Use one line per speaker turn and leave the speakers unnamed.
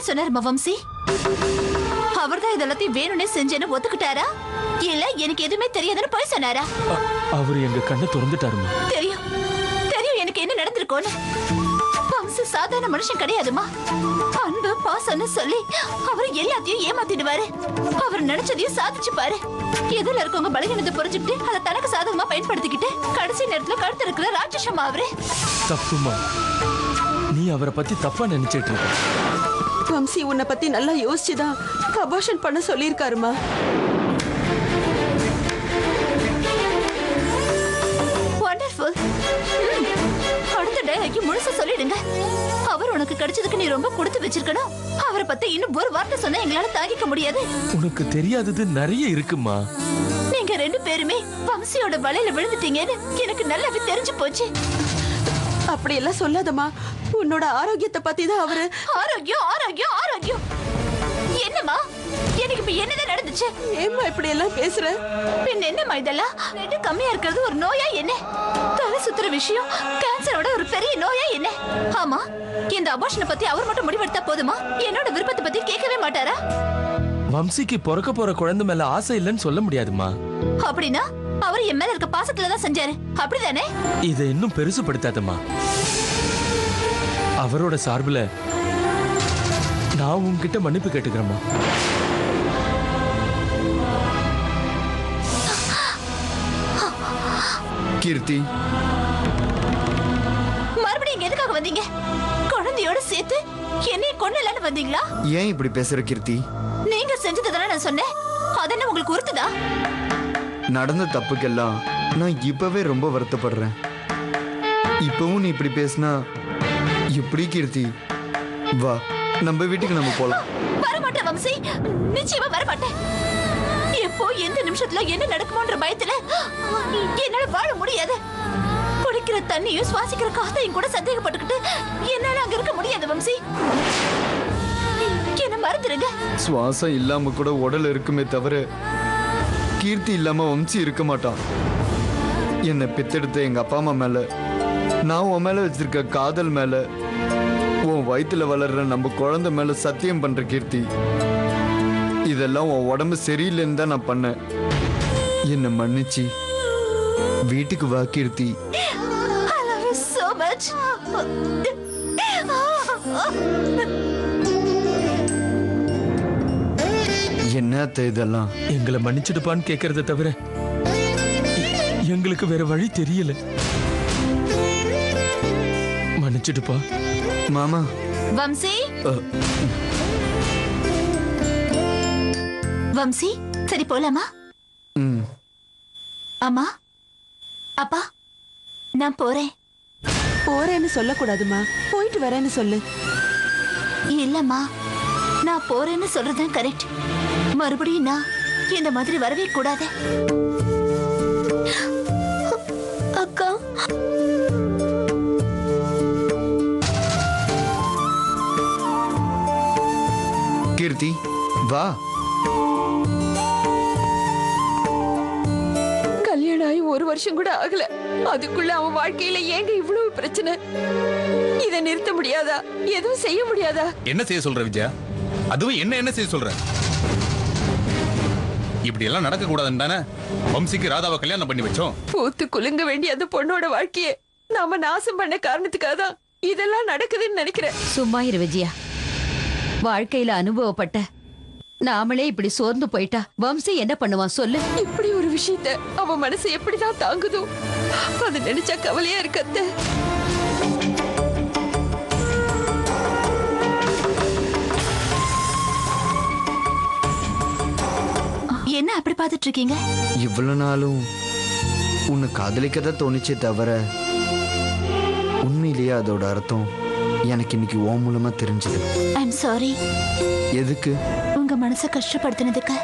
என்ன சொன்னாருமா வம்சி? அவர்தான் இதெல்லாத்தையும் வேணும்னே செஞ்சேன்னு ஒத்துக்கிட்டாரா, இல்ல எனக்கு எதுவுமே தெரியாதுன்னு போய் சொன்னாரா?
அவர் எங்க கண்ணை திறந்துட்டாருமா.
தெரியும் தெரியும் எனக்கு என்ன நடந்திருக்கோன்னு. வம்சி சாதாரண மனுஷன் கிடையாதுமா. அன்பு பாசம்னு சொல்லி அவர் எல்லாத்தையும் ஏமாத்திடுவாரு. அவர் நினைச்சதையும் சாதிச்சு பாரு. எதிரில இருக்கவங்க பலகீனத்தை புரிஞ்சுக்கிட்டு அதை தனக்கு சாதகமா பயன்படுத்திக்கிட்டு கடைசி நேரத்துல கழுத்து இருக்கிற ராட்சசமா அவரு.
தப்புமா, நீ அவரை பத்தி தப்பா நினைச்சிட்டு இருக்க.
வம்சி உன்னை பத்தி நல்லா யோசிச்சுதான் அபார்ஷன் பண்ண சொல்லியிருக்காருமா.
வண்டர்ஃபுல். அடுத்த டயலாக்கி முழுசா சொல்லிடுங்க. அவர் உனக்கு கிடைச்சதுக்கு நீ ரொம்ப கொடுத்து வச்சிருக்கணும். அவரை பத்தி இன்னும் ஒரு வார்த்தை சொன்னா எங்களால தாங்கிக்க முடியாது.
உனக்கு தெரியாதது நிறைய இருக்குமா.
நீங்க ரெண்டு பேருமே வம்சியோட வலையில விழுந்துட்டீங்கன்னு எனக்கு நல்லாவே தெரிஞ்சு போச்சு.
அப்படி எல்லாம் சொல்லாதம்மா. உன்னோட ஆரோக்கியத்தை பத்தி தான் அவரு.
ஆரோக்கியம் ஆரோக்கியம் ஆரோக்கியம் என்னம்மா? எனக்கு இப்ப என்னதான் நடந்துச்சு?
ஏம்மா இப்படி எல்லாம் பேசுற?
பின் என்னம்மா இதெல்லாம்? ரேட்டு கம்மியா இருக்கிறது ஒரு நோயா என்ன? தலை சுத்துற விஷயம் கேன்சரோட ஒரு பெரிய நோயா என்ன? ஆமா, இந்த அபார்ஷனை பத்தி அவர் மட்டும் முடிவெடுத்தா போதுமா? என்னோட விருப்பத்தை பத்தி கேட்கவே மாட்டாரா?
வம்சிக்கு பிறக்க போற குழந்தை மேல ஆசை இல்லைன்னு சொல்ல முடியாதுமா.
அப்படின்னா அவர் என் மேல இருக்க பாசத்துலதான் செஞ்சாரு, அப்படிதானே?
இதை இன்னும் பெருசுபடுத்தாதம்மா. அவரோட சார்புல நான் உன்கிட்ட மன்னிப்பு கேட்டுக்கிறேம்மா.
கீர்த்தி,
மறுபடியும் இங்க எதுக்காக வந்தீங்க? குழந்தையோட சேர்த்து என்னைய கொன்னலான்னு வந்தீங்களா?
ஏன் இப்படி பேசுற கீர்த்தி?
நீங்க செஞ்சதுதானே நான் சொன்னேன். அதென்ன உங்களுக்கு உறுத்துதா?
நடந்த தப்புக்கெல்லாம் நான் இப்பவே ரொம்ப வருத்தப்படுறேன். இப்பவும் நீ இப்படி பேசினா எப்படி கீர்த்தி? வா, நம்ம வீட்டுக்கு நம்ம போலாம்.
வரமாட்டேன் வம்சி, நிச்சயமா வரமாட்டேன். எப்போ எந்த நிமிஷத்துல என்ன நடக்குமோன்ற பயத்துல என்னால வாழ முடியாது. குடிக்கிற தண்ணியும் சுவாசிக்கிற காத்தையும் கூட சந்தேகப்பட்டுக்கிட்டு என்னால அங்க இருக்க முடியாது வம்சி. என்ன மறந்துடுங்க.
சுவாசம் இல்லாம கூட உடல் இருக்குமே தவிர கீர்த்தி இல்லாம வம்சி இருக்க மாட்டான். என்னை பெத்தெடுத்த எங்க அப்பா அம்மா மேல, நான் உன் மேல வச்சிருக்க காதல் மேல, உன் வயிற்றுல வளர்ற நம்ம குழந்தை மேல சத்தியம் பண்ற கீர்த்தி. இதெல்லாம் உன் உடம்பு சரியில்லைன்னு தான் நான் பண்ணேன். என்னை மன்னிச்சு வீட்டுக்கு வா கீர்த்தி.
I love you so much.
என்னத்த இதெல்லாம்?
எங்களை மன்னிச்சிடுப்பான்னு கேட்கறத தவிர எங்களுக்கு வேற வழி தெரியல. மன்னிச்சிடுப்பா
மாமா.
வம்சி, வம்சி, சரி போலாமா? அம்மா, அப்பா, நான் போறேன்.
போறேன்னு சொல்லக்கூடாதுமா, போயிட்டு வரேன்னு சொல்லு.
இல்லம்மா, நான் போறேன்னு சொல்றதுதான் கரெக்ட். மறுபடியும் நான் இந்த மாதிரி வரவே கூடாது. அக்கா,
கீர்த்தி வா.
கல்யாணம் ஆகி ஒரு வருஷம் கூட ஆகல, அதுக்குள்ள அவன் வாழ்க்கையில ஏங்க இவ்வளவு பிரச்சனை? இதை நிறுத்த முடியாதா? எதுவும் செய்ய முடியாதா?
என்ன செய்ய சொல்ற விஜயா? அதுவும் என்ன செய்ய சொல்ற? இப்படி எல்லாம் நடக்க கூடாதுன்னு தானே வம்சிக்கு ராதாவை கல்யாணம் பண்ணி வச்சோம்.
பூத்து குலுங்க வேண்டிய அந்த பொண்ணோட வாழ்க்கையை நாம நாசம் பண்ண காரணத்துக்காக தான் இதெல்லாம் நடக்குதுன்னு நினைக்கிறேன்.
சும்மா இரு விஜயா. வாழ்க்கையில அனுபவப்பட்ட நாமளே இப்படி சோர்ந்து போயிட்டா வம்சி என்ன பண்ணுவான் சொல்லு?
இப்படி ஒரு விஷயத்த அவன் மனசு எப்படிதான் தாங்குதோ, அது நினைச்சா கவலையா இருக்கத்த.
என்ன அப்படி பார்த்துட்டு இருக்கீங்க?
இவ்வளவு நாளும் உன்னை காதலிக்கதான் தோணுச்சே தவிர உண்மையிலேயே அதோட அர்த்தம் எனக்கு இன்னைக்கு ஓ மூலமா தெரிஞ்சது.
I'm sorry.
எதுக்கு?
உங்க மனசை கஷ்டப்படுத்தினதுக்கு.